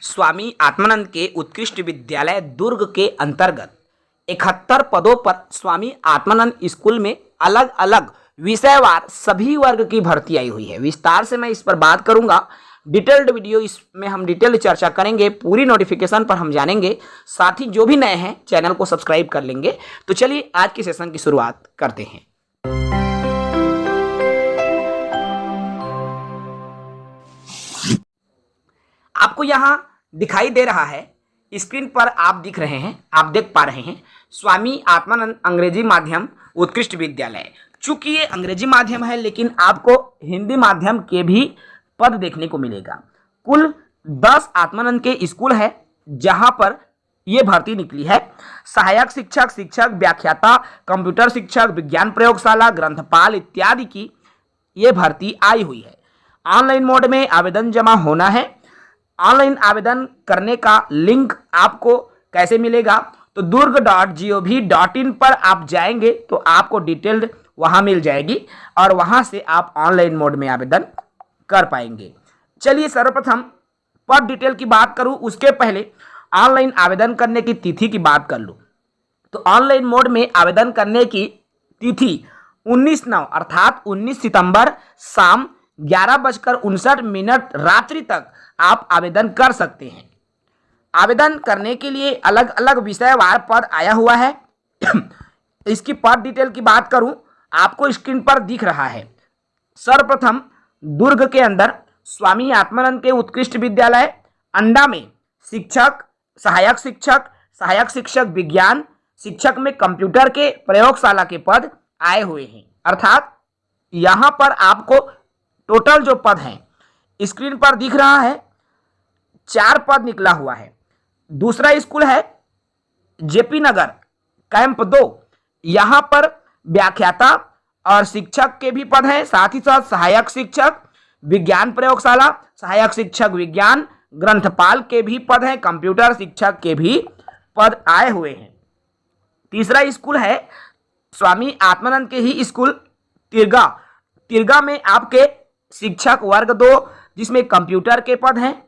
स्वामी आत्मानंद के उत्कृष्ट विद्यालय दुर्ग के अंतर्गत 71 पदों पर स्वामी आत्मानंद स्कूल में अलग अलग विषयवार सभी वर्ग की भर्ती आई हुई है। विस्तार से मैं इस पर बात करूंगा। डिटेल्ड वीडियो इसमें हम डिटेल चर्चा करेंगे, पूरी नोटिफिकेशन पर हम जानेंगे। साथ ही जो भी नए हैं चैनल को सब्सक्राइब कर लेंगे। तो चलिए आज की सेशन की शुरुआत करते हैं। आपको यहाँ दिखाई दे रहा है, स्क्रीन पर आप दिख रहे हैं, आप देख पा रहे हैं स्वामी आत्मानंद अंग्रेजी माध्यम उत्कृष्ट विद्यालय। चूंकि ये अंग्रेजी माध्यम है लेकिन आपको हिंदी माध्यम के भी पद देखने को मिलेगा। कुल 10 आत्मानंद के स्कूल है जहां पर ये भर्ती निकली है। सहायक शिक्षक, शिक्षक व्याख्याता, कंप्यूटर शिक्षक, विज्ञान प्रयोगशाला, ग्रंथपाल इत्यादि की ये भर्ती आई हुई है। ऑनलाइन मोड में आवेदन जमा होना है। ऑनलाइन आवेदन करने का लिंक आपको कैसे मिलेगा? तो durg.gov.in पर आप जाएंगे तो आपको डिटेल्ड वहां मिल जाएगी और वहां से आप ऑनलाइन मोड में आवेदन कर पाएंगे। चलिए सर्वप्रथम पद डिटेल की बात करूं, उसके पहले ऑनलाइन आवेदन करने की तिथि की बात कर लूं। तो ऑनलाइन मोड में आवेदन करने की तिथि 19/9 अर्थात 19 सितंबर शाम 11:59 रात्रि तक आप आवेदन कर सकते हैं। आवेदन करने के लिए अलग अलग विषयवार पद आया हुआ है। इसकी पद डिटेल की बात करूं, आपको स्क्रीन पर दिख रहा है। सर्वप्रथम दुर्ग के अंदर स्वामी आत्मानंद के उत्कृष्ट विद्यालय अंडा में शिक्षक, सहायक शिक्षक, सहायक शिक्षक विज्ञान, शिक्षक में कंप्यूटर के प्रयोगशाला के पद आए हुए हैं। अर्थात यहां पर आपको टोटल जो पद हैं स्क्रीन पर दिख रहा है, 4 पद निकला हुआ है। दूसरा स्कूल है जेपी नगर कैंप 2, यहां पर व्याख्याता और शिक्षक के भी पद हैं। साथ ही साथ सहायक शिक्षक विज्ञान प्रयोगशाला, सहायक शिक्षक विज्ञान, ग्रंथपाल के भी पद हैं, कंप्यूटर शिक्षक के भी पद आए हुए हैं। तीसरा स्कूल है स्वामी आत्मानंद के ही स्कूल तिरगा में आपके शिक्षक वर्ग 2 जिसमें कंप्यूटर के पद हैं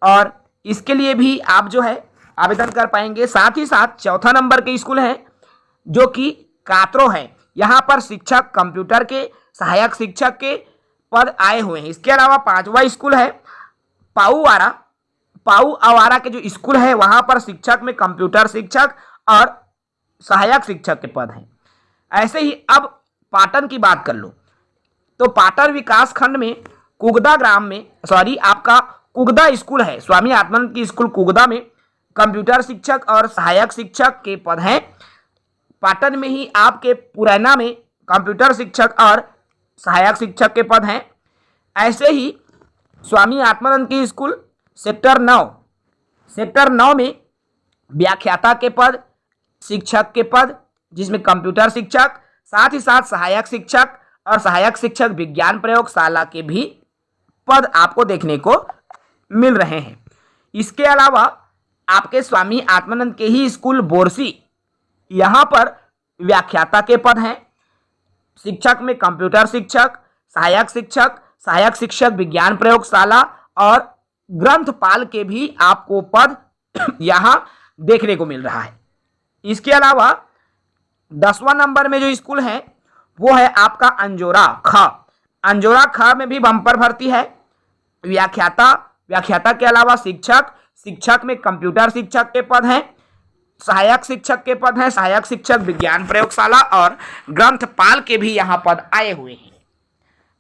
और इसके लिए भी आप जो है आवेदन कर पाएंगे। साथ ही साथ चौथा नंबर के स्कूल है जो कि कात्रो है, यहाँ पर शिक्षक कंप्यूटर के, सहायक शिक्षक के पद आए हुए हैं। इसके अलावा 5वां स्कूल है पाऊ आवारा के जो स्कूल है वहाँ पर शिक्षक में कंप्यूटर शिक्षक और सहायक शिक्षक के पद हैं। ऐसे ही अब पाटन की बात कर लो तो पाटन विकास खंड में आपका कुगदा स्कूल है। स्वामी आत्मानंद की स्कूल कुगदा में कंप्यूटर शिक्षक और सहायक शिक्षक के पद हैं। पाटन में ही आपके पुरैना में कंप्यूटर शिक्षक और सहायक शिक्षक के पद हैं। ऐसे ही स्वामी आत्मानंद की स्कूल सेक्टर 9 में व्याख्याता के पद, शिक्षक के पद जिसमें कंप्यूटर शिक्षक, साथ ही साथ सहायक शिक्षक और सहायक शिक्षक विज्ञान प्रयोगशाला के भी पद आपको देखने को मिल रहे हैं। इसके अलावा आपके स्वामी आत्मानंद के ही स्कूल बोरसी, यहाँ पर व्याख्याता के पद हैं, शिक्षक में कंप्यूटर शिक्षक, सहायक शिक्षक विज्ञान प्रयोगशाला और ग्रंथपाल के भी आपको पद यहाँ देखने को मिल रहा है। इसके अलावा 10वां नंबर में जो स्कूल है वो है आपका अंजोरा ख में भी बम्पर भर्ती है। व्याख्याता के अलावा शिक्षक में कंप्यूटर शिक्षक के पद हैं, सहायक शिक्षक के पद हैं, सहायक शिक्षक विज्ञान प्रयोगशाला और ग्रंथपाल के भी यहाँ पद आए हुए हैं।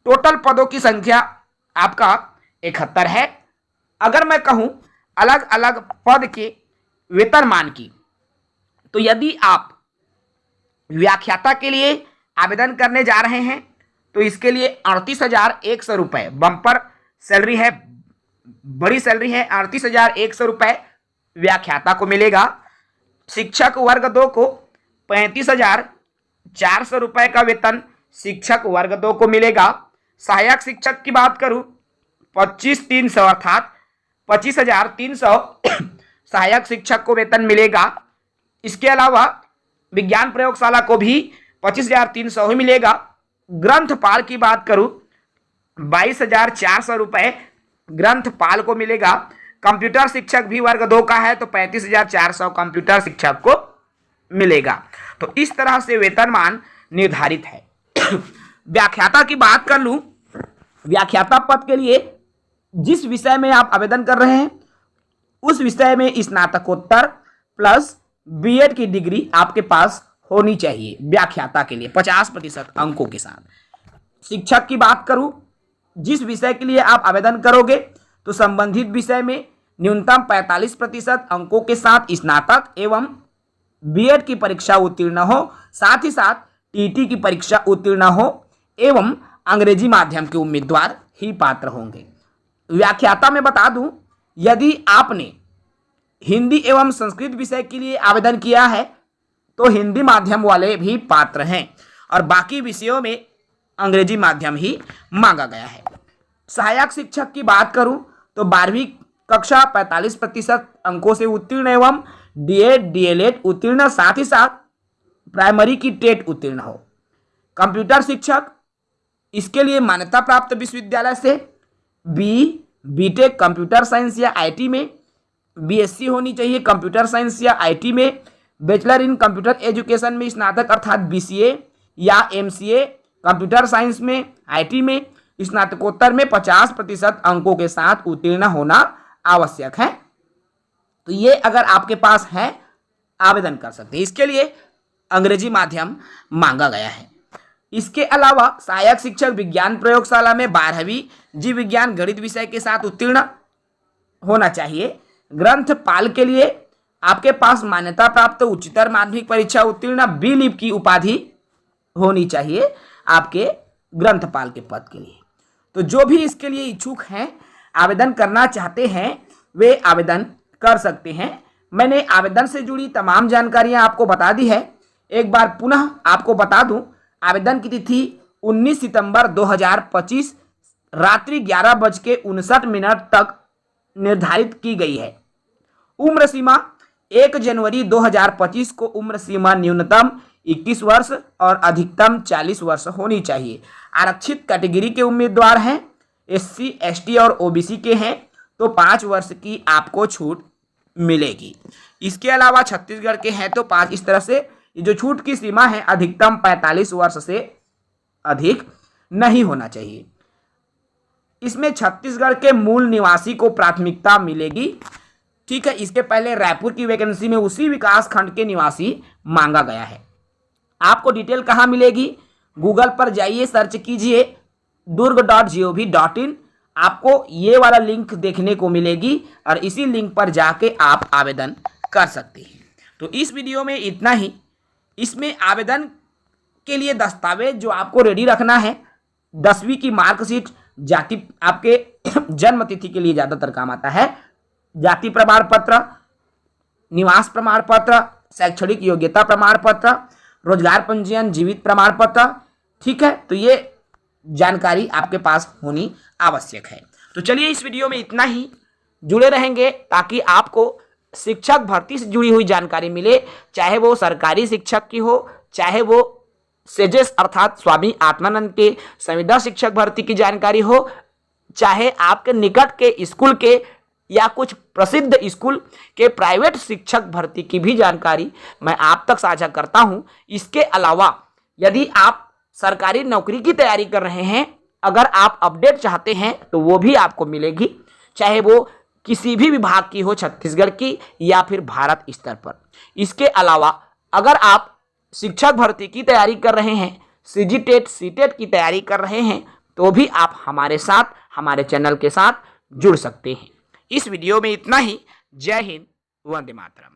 टोटल पदों की संख्या आपका 71 है। अगर मैं कहूँ अलग अलग पद के वेतनमान की, तो यदि आप व्याख्याता के लिए आवेदन करने जा रहे हैं तो इसके लिए 38,100 रुपये बम्पर सैलरी है, बड़ी सैलरी है। 38,100 रुपये व्याख्याता को मिलेगा। शिक्षक वर्ग 2 को 35,400 रुपये का वेतन शिक्षक वर्ग 2 को मिलेगा। सहायक शिक्षक की बात करूं 25,300 अर्थात 25,300 सहायक शिक्षक को वेतन मिलेगा। इसके अलावा विज्ञान प्रयोगशाला को भी 25,300 ही मिलेगा। ग्रंथपाल की बात करूं 22,400 रुपये ग्रंथपाल को मिलेगा। कंप्यूटर शिक्षक भी वर्ग 2 का है तो 35,400 कंप्यूटर शिक्षक को मिलेगा। तो इस तरह से वेतनमान निर्धारित है। व्याख्याता की बात कर लूं, व्याख्याता पद के लिए जिस विषय में आप आवेदन कर रहे हैं उस विषय में स्नातकोत्तर प्लस बीएड की डिग्री आपके पास होनी चाहिए व्याख्याता के लिए 50% अंकों के साथ। शिक्षक की बात करूं, जिस विषय के लिए आप आवेदन करोगे तो संबंधित विषय में न्यूनतम 45% अंकों के साथ स्नातक एवं बीएड की परीक्षा उत्तीर्ण हो, साथ ही साथ टीटी की परीक्षा उत्तीर्ण हो एवं अंग्रेजी माध्यम के उम्मीदवार ही पात्र होंगे। व्याख्याता में बता दूं, यदि आपने हिंदी एवं संस्कृत विषय के लिए आवेदन किया है तो हिंदी माध्यम वाले भी पात्र हैं और बाकी विषयों में अंग्रेजी माध्यम ही मांगा गया है। सहायक शिक्षक की बात करूं तो 12वीं कक्षा 45% अंकों से उत्तीर्ण एवं डीएड डीएलएड उत्तीर्ण, साथ ही साथ प्राइमरी की टेट उत्तीर्ण हो। कंप्यूटर शिक्षक, इसके लिए मान्यता प्राप्त विश्वविद्यालय से बीटेक कंप्यूटर साइंस या आईटी में, बीएससी होनी चाहिए कंप्यूटर साइंस या आईटी में, बैचलर इन कंप्यूटर एजुकेशन में स्नातक अर्थात बीसीए या एमसीए कंप्यूटर साइंस में, आईटी में स्नातकोत्तर में 50% अंकों के साथ उत्तीर्ण होना आवश्यक है। तो ये अगर आपके पास है आवेदन कर सकते हैं। इसके लिए अंग्रेजी माध्यम मांगा गया है। इसके अलावा सहायक शिक्षक विज्ञान प्रयोगशाला में 12वीं जीव विज्ञान गणित विषय के साथ उत्तीर्ण होना चाहिए। ग्रंथपाल के लिए आपके पास मान्यता प्राप्त उच्चतर माध्यमिक परीक्षा उत्तीर्ण बी लिप की उपाधि होनी चाहिए आपके ग्रंथपाल के पद के लिए। तो जो भी इसके लिए इच्छुक हैं, आवेदन करना चाहते हैं, वे आवेदन कर सकते हैं। मैंने आवेदन से जुड़ी तमाम जानकारियां आपको बता दी है। एक बार पुनः आपको बता दूं, आवेदन की तिथि 19 सितंबर 2025 रात्रि 11:59 तक निर्धारित की गई है। उम्र सीमा 1 जनवरी 2025 को उम्र सीमा न्यूनतम 21 वर्ष और अधिकतम 40 वर्ष होनी चाहिए। आरक्षित कैटेगरी के उम्मीदवार हैं, एससी एसटी और ओबीसी के हैं तो 5 वर्ष की आपको छूट मिलेगी। इसके अलावा छत्तीसगढ़ के हैं तो 5। इस तरह से ये जो छूट की सीमा है अधिकतम 45 वर्ष से अधिक नहीं होना चाहिए। इसमें छत्तीसगढ़ के मूल निवासी को प्राथमिकता मिलेगी। ठीक है, इसके पहले रायपुर की वैकेंसी में उसी विकास खंड के निवासी मांगा गया है। आपको डिटेल कहाँ मिलेगी? गूगल पर जाइए, सर्च कीजिए durg.gov.in, आपको ये वाला लिंक देखने को मिलेगी और इसी लिंक पर जाके आप आवेदन कर सकते हैं। तो इस वीडियो में इतना ही। इसमें आवेदन के लिए दस्तावेज जो आपको रेडी रखना है, 10वीं की मार्कशीट, जाति, आपके जन्म तिथि के लिए ज़्यादातर काम आता है, जाति प्रमाण पत्र, निवास प्रमाण पत्र, शैक्षणिक योग्यता प्रमाण पत्र, रोजगार पंजीयन, जीवित प्रमाण पत्र। ठीक है, तो ये जानकारी आपके पास होनी आवश्यक है। तो चलिए इस वीडियो में इतना ही। जुड़े रहेंगे ताकि आपको शिक्षक भर्ती से जुड़ी हुई जानकारी मिले, चाहे वो सरकारी शिक्षक की हो, चाहे वो सेजेस अर्थात स्वामी आत्मानंद के संविदा शिक्षक भर्ती की जानकारी हो, चाहे आपके निकट के स्कूल के या कुछ प्रसिद्ध स्कूल के प्राइवेट शिक्षक भर्ती की भी जानकारी मैं आप तक साझा करता हूं। इसके अलावा यदि आप सरकारी नौकरी की तैयारी कर रहे हैं, अगर आप अपडेट चाहते हैं तो वो भी आपको मिलेगी, चाहे वो किसी भी विभाग की हो, छत्तीसगढ़ की या फिर भारत स्तर पर। इसके अलावा अगर आप शिक्षक भर्ती की तैयारी कर रहे हैं, सीजीटेट सीटेट की तैयारी कर रहे हैं, तो भी आप हमारे साथ, हमारे चैनल के साथ जुड़ सकते हैं। इस वीडियो में इतना ही। जय हिंद, वंदे मातरम।